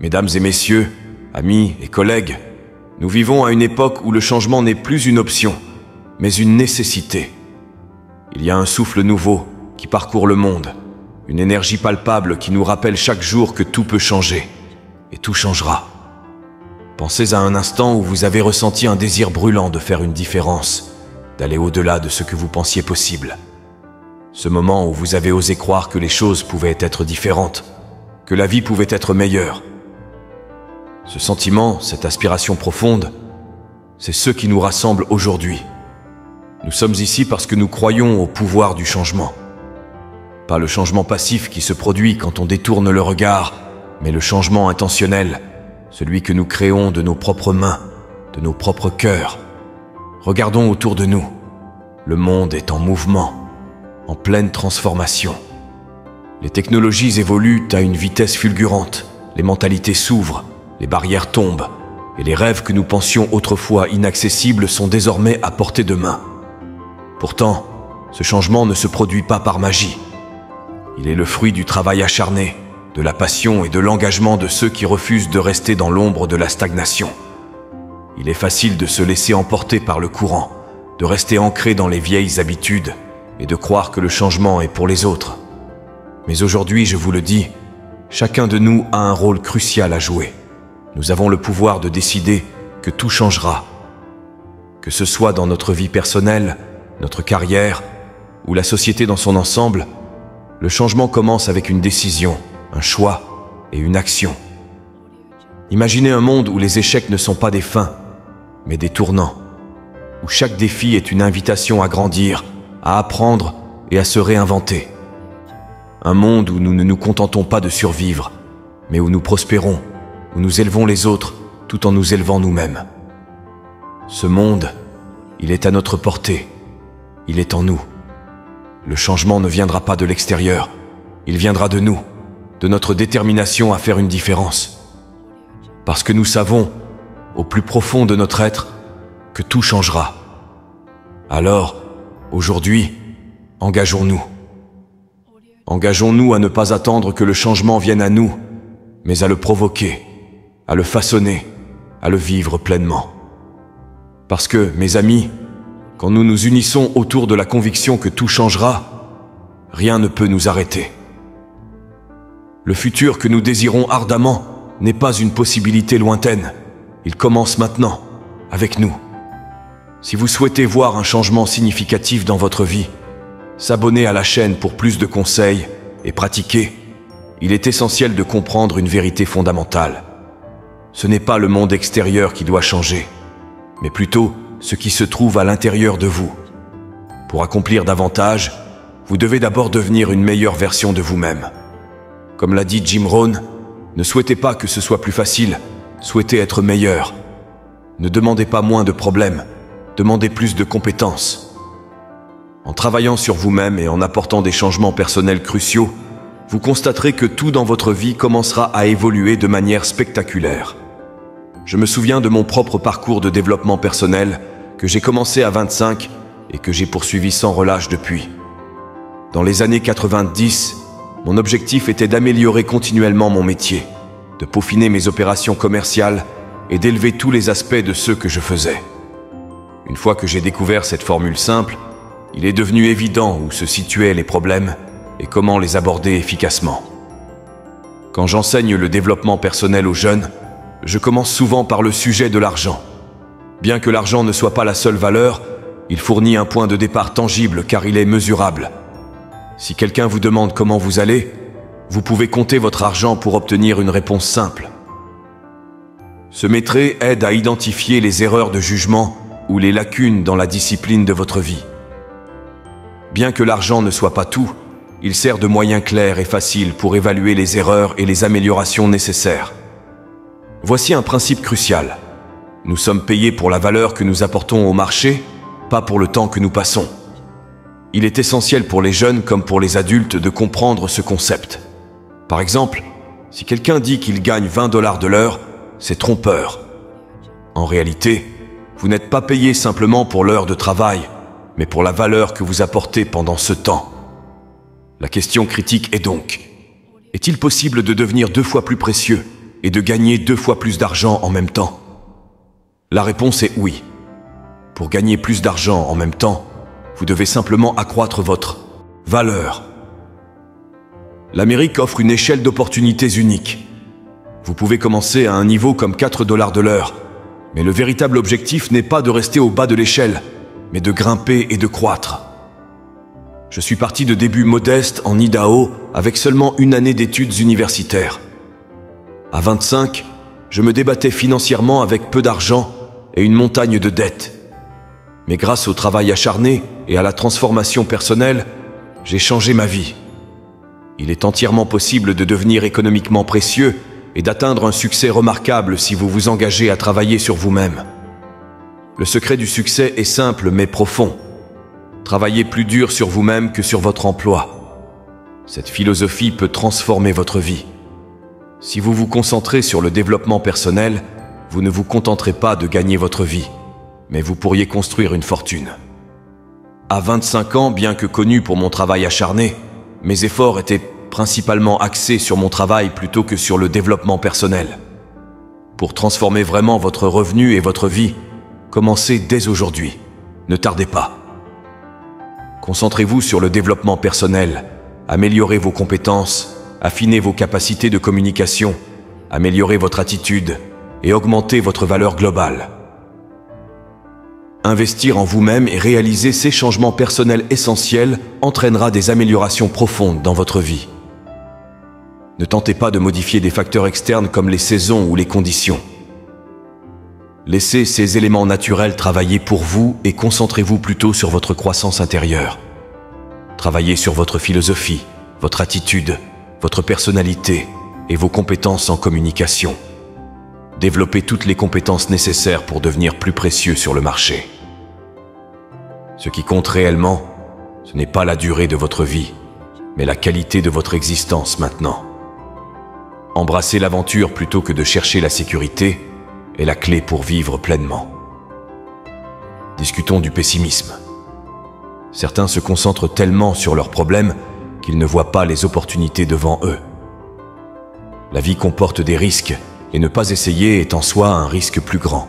Mesdames et messieurs, amis et collègues, nous vivons à une époque où le changement n'est plus une option, mais une nécessité. Il y a un souffle nouveau qui parcourt le monde, une énergie palpable qui nous rappelle chaque jour que tout peut changer, et tout changera. Pensez à un instant où vous avez ressenti un désir brûlant de faire une différence, d'aller au-delà de ce que vous pensiez possible. Ce moment où vous avez osé croire que les choses pouvaient être différentes, que la vie pouvait être meilleure. Ce sentiment, cette aspiration profonde, c'est ce qui nous rassemble aujourd'hui. Nous sommes ici parce que nous croyons au pouvoir du changement. Pas le changement passif qui se produit quand on détourne le regard, mais le changement intentionnel, celui que nous créons de nos propres mains, de nos propres cœurs. Regardons autour de nous. Le monde est en mouvement, en pleine transformation. Les technologies évoluent à une vitesse fulgurante, les mentalités s'ouvrent, les barrières tombent, et les rêves que nous pensions autrefois inaccessibles sont désormais à portée de main. Pourtant, ce changement ne se produit pas par magie. Il est le fruit du travail acharné, de la passion et de l'engagement de ceux qui refusent de rester dans l'ombre de la stagnation. Il est facile de se laisser emporter par le courant, de rester ancré dans les vieilles habitudes et de croire que le changement est pour les autres. Mais aujourd'hui, je vous le dis, chacun de nous a un rôle crucial à jouer. Nous avons le pouvoir de décider que tout changera. Que ce soit dans notre vie personnelle, notre carrière ou la société dans son ensemble, le changement commence avec une décision, un choix et une action. Imaginez un monde où les échecs ne sont pas des fins, mais des tournants, où chaque défi est une invitation à grandir, à apprendre et à se réinventer. Un monde où nous ne nous contentons pas de survivre, mais où nous prospérons, où nous élevons les autres tout en nous élevant nous-mêmes. Ce monde, il est à notre portée, il est en nous. Le changement ne viendra pas de l'extérieur, il viendra de nous, de notre détermination à faire une différence. Parce que nous savons, au plus profond de notre être, que tout changera. Alors, aujourd'hui, engageons-nous. Engageons-nous à ne pas attendre que le changement vienne à nous, mais à le provoquer, à le façonner, à le vivre pleinement. Parce que, mes amis, quand nous nous unissons autour de la conviction que tout changera, rien ne peut nous arrêter. Le futur que nous désirons ardemment n'est pas une possibilité lointaine. Il commence maintenant, avec nous. Si vous souhaitez voir un changement significatif dans votre vie, s'abonner à la chaîne pour plus de conseils et pratiquer, il est essentiel de comprendre une vérité fondamentale. Ce n'est pas le monde extérieur qui doit changer, mais plutôt ce qui se trouve à l'intérieur de vous. Pour accomplir davantage, vous devez d'abord devenir une meilleure version de vous-même. Comme l'a dit Jim Rohn, ne souhaitez pas que ce soit plus facile, souhaitez être meilleur. Ne demandez pas moins de problèmes, demandez plus de compétences. En travaillant sur vous-même et en apportant des changements personnels cruciaux, vous constaterez que tout dans votre vie commencera à évoluer de manière spectaculaire. Je me souviens de mon propre parcours de développement personnel que j'ai commencé à 25 et que j'ai poursuivi sans relâche depuis. Dans les années 90, mon objectif était d'améliorer continuellement mon métier, de peaufiner mes opérations commerciales et d'élever tous les aspects de ce que je faisais. Une fois que j'ai découvert cette formule simple, il est devenu évident où se situaient les problèmes et comment les aborder efficacement. Quand j'enseigne le développement personnel aux jeunes, je commence souvent par le sujet de l'argent. Bien que l'argent ne soit pas la seule valeur, il fournit un point de départ tangible car il est mesurable. Si quelqu'un vous demande comment vous allez, vous pouvez compter votre argent pour obtenir une réponse simple. Ce métrait aide à identifier les erreurs de jugement ou les lacunes dans la discipline de votre vie. Bien que l'argent ne soit pas tout, il sert de moyen clair et facile pour évaluer les erreurs et les améliorations nécessaires. Voici un principe crucial. Nous sommes payés pour la valeur que nous apportons au marché, pas pour le temps que nous passons. Il est essentiel pour les jeunes comme pour les adultes de comprendre ce concept. Par exemple, si quelqu'un dit qu'il gagne 20 $ de l'heure, c'est trompeur. En réalité, vous n'êtes pas payé simplement pour l'heure de travail, mais pour la valeur que vous apportez pendant ce temps. La question critique est donc, est-il possible de devenir 2 fois plus précieux, et de gagner 2 fois plus d'argent en même temps? La réponse est oui. Pour gagner plus d'argent en même temps, vous devez simplement accroître votre valeur. L'Amérique offre une échelle d'opportunités unique. Vous pouvez commencer à un niveau comme 4 $ de l'heure, mais le véritable objectif n'est pas de rester au bas de l'échelle, mais de grimper et de croître. Je suis parti de débuts modestes en Idaho avec seulement 1 année d'études universitaires. À 25, je me débattais financièrement avec peu d'argent et une montagne de dettes. Mais grâce au travail acharné et à la transformation personnelle, j'ai changé ma vie. Il est entièrement possible de devenir économiquement précieux et d'atteindre un succès remarquable si vous vous engagez à travailler sur vous-même. Le secret du succès est simple mais profond. Travaillez plus dur sur vous-même que sur votre emploi. Cette philosophie peut transformer votre vie. Si vous vous concentrez sur le développement personnel, vous ne vous contenterez pas de gagner votre vie, mais vous pourriez construire une fortune. À 25 ans, bien que connu pour mon travail acharné, mes efforts étaient principalement axés sur mon travail plutôt que sur le développement personnel. Pour transformer vraiment votre revenu et votre vie, commencez dès aujourd'hui. Ne tardez pas. Concentrez-vous sur le développement personnel, améliorez vos compétences, affinez vos capacités de communication, améliorez votre attitude et augmentez votre valeur globale. Investir en vous-même et réaliser ces changements personnels essentiels entraînera des améliorations profondes dans votre vie. Ne tentez pas de modifier des facteurs externes comme les saisons ou les conditions. Laissez ces éléments naturels travailler pour vous et concentrez-vous plutôt sur votre croissance intérieure. Travaillez sur votre philosophie, votre attitude, votre personnalité et vos compétences en communication. Développez toutes les compétences nécessaires pour devenir plus précieux sur le marché. Ce qui compte réellement, ce n'est pas la durée de votre vie, mais la qualité de votre existence maintenant. Embrasser l'aventure plutôt que de chercher la sécurité est la clé pour vivre pleinement. Discutons du pessimisme. Certains se concentrent tellement sur leurs problèmes qu'ils ne voient pas les opportunités devant eux. La vie comporte des risques et ne pas essayer est en soi un risque plus grand.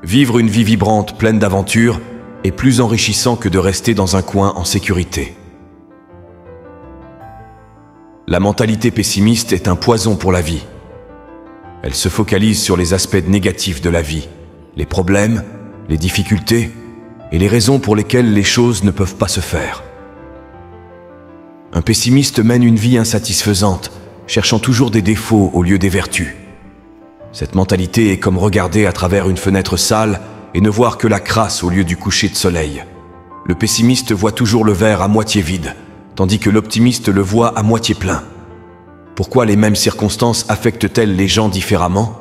Vivre une vie vibrante, pleine d'aventures, est plus enrichissant que de rester dans un coin en sécurité. La mentalité pessimiste est un poison pour la vie. Elle se focalise sur les aspects négatifs de la vie, les problèmes, les difficultés et les raisons pour lesquelles les choses ne peuvent pas se faire. Un pessimiste mène une vie insatisfaisante, cherchant toujours des défauts au lieu des vertus. Cette mentalité est comme regarder à travers une fenêtre sale et ne voir que la crasse au lieu du coucher de soleil. Le pessimiste voit toujours le verre à moitié vide, tandis que l'optimiste le voit à moitié plein. Pourquoi les mêmes circonstances affectent-elles les gens différemment?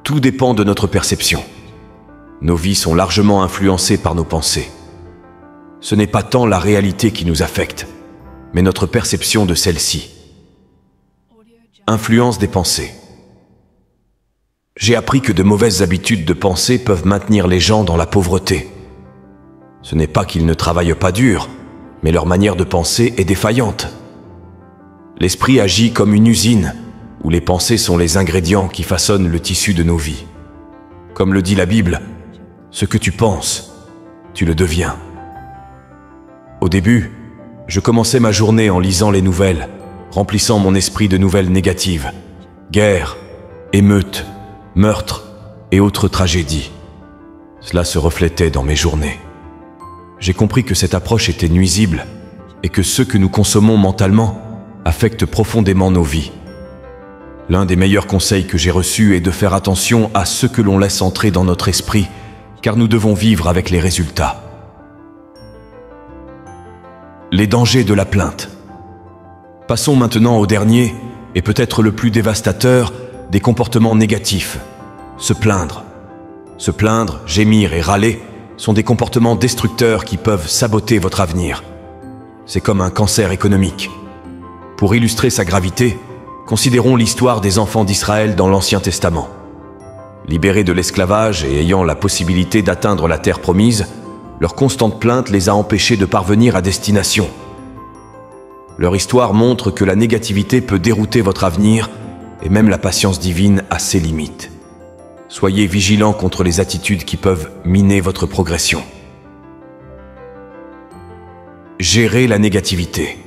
Tout dépend de notre perception. Nos vies sont largement influencées par nos pensées. Ce n'est pas tant la réalité qui nous affecte, mais notre perception de celle-ci. Influence des pensées. J'ai appris que de mauvaises habitudes de pensée peuvent maintenir les gens dans la pauvreté. Ce n'est pas qu'ils ne travaillent pas dur, mais leur manière de penser est défaillante. L'esprit agit comme une usine, où les pensées sont les ingrédients qui façonnent le tissu de nos vies. Comme le dit la Bible, ce que tu penses, tu le deviens. Au début, je commençais ma journée en lisant les nouvelles, remplissant mon esprit de nouvelles négatives. Guerre, émeutes, meurtres et autres tragédies. Cela se reflétait dans mes journées. J'ai compris que cette approche était nuisible et que ce que nous consommons mentalement affecte profondément nos vies. L'un des meilleurs conseils que j'ai reçus est de faire attention à ce que l'on laisse entrer dans notre esprit, car nous devons vivre avec les résultats. Les dangers de la plainte. Passons maintenant au dernier, et peut-être le plus dévastateur, des comportements négatifs. Se plaindre. Se plaindre, gémir et râler sont des comportements destructeurs qui peuvent saboter votre avenir. C'est comme un cancer économique. Pour illustrer sa gravité, considérons l'histoire des enfants d'Israël dans l'Ancien Testament. Libérés de l'esclavage et ayant la possibilité d'atteindre la terre promise, leur constante plainte les a empêchés de parvenir à destination. Leur histoire montre que la négativité peut dérouter votre avenir et même la patience divine a ses limites. Soyez vigilants contre les attitudes qui peuvent miner votre progression. Gérez la négativité.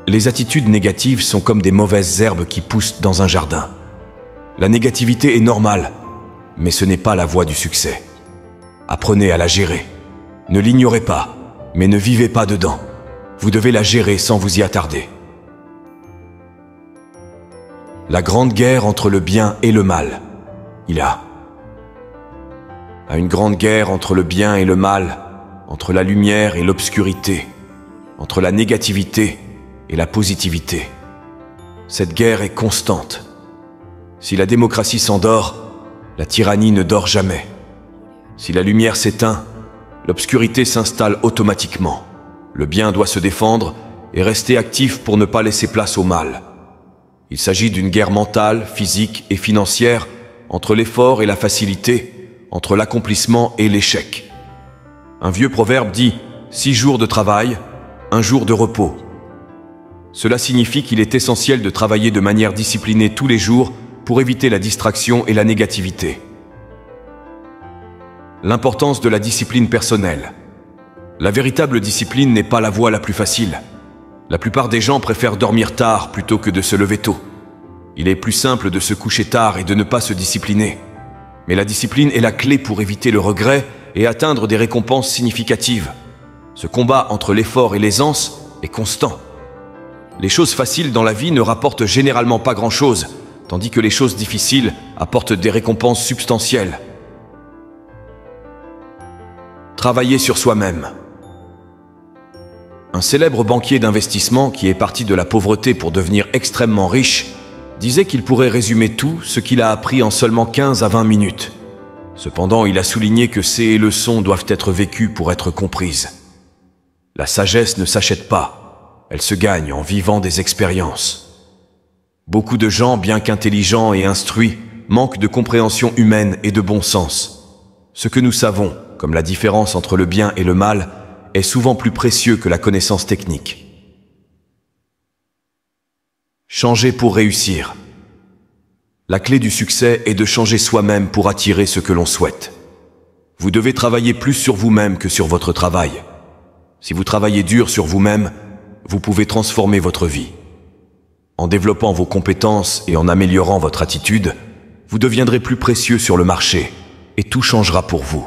Les attitudes négatives sont comme des mauvaises herbes qui poussent dans un jardin. La négativité est normale, mais ce n'est pas la voie du succès. Apprenez à la gérer. Ne l'ignorez pas, mais ne vivez pas dedans. Vous devez la gérer sans vous y attarder. La grande guerre entre le bien et le mal. Il y a une grande guerre entre le bien et le mal, entre la lumière et l'obscurité, entre la négativité et la positivité. Cette guerre est constante. Si la démocratie s'endort, la tyrannie ne dort jamais. Si la lumière s'éteint, l'obscurité s'installe automatiquement. Le bien doit se défendre et rester actif pour ne pas laisser place au mal. Il s'agit d'une guerre mentale, physique et financière entre l'effort et la facilité, entre l'accomplissement et l'échec. Un vieux proverbe dit « 6 jours de travail, 1 jour de repos ». Cela signifie qu'il est essentiel de travailler de manière disciplinée tous les jours pour éviter la distraction et la négativité. L'importance de la discipline personnelle. La véritable discipline n'est pas la voie la plus facile. La plupart des gens préfèrent dormir tard plutôt que de se lever tôt. Il est plus simple de se coucher tard et de ne pas se discipliner. Mais la discipline est la clé pour éviter le regret et atteindre des récompenses significatives. Ce combat entre l'effort et l'aisance est constant. Les choses faciles dans la vie ne rapportent généralement pas grand-chose, tandis que les choses difficiles apportent des récompenses substantielles. Travailler sur soi-même. Un célèbre banquier d'investissement qui est parti de la pauvreté pour devenir extrêmement riche disait qu'il pourrait résumer tout ce qu'il a appris en seulement 15 à 20 minutes. Cependant, il a souligné que ces leçons doivent être vécues pour être comprises. La sagesse ne s'achète pas, elle se gagne en vivant des expériences. Beaucoup de gens, bien qu'intelligents et instruits, manquent de compréhension humaine et de bon sens. Ce que nous savons, comme la différence entre le bien et le mal, est souvent plus précieux que la connaissance technique. Changer pour réussir. La clé du succès est de changer soi-même pour attirer ce que l'on souhaite. Vous devez travailler plus sur vous-même que sur votre travail. Si vous travaillez dur sur vous-même, vous pouvez transformer votre vie. En développant vos compétences et en améliorant votre attitude, vous deviendrez plus précieux sur le marché et tout changera pour vous.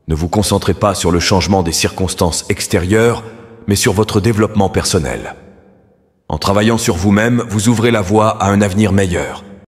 Ne vous concentrez pas sur le changement des circonstances extérieures, mais sur votre développement personnel. En travaillant sur vous-même, vous ouvrez la voie à un avenir meilleur.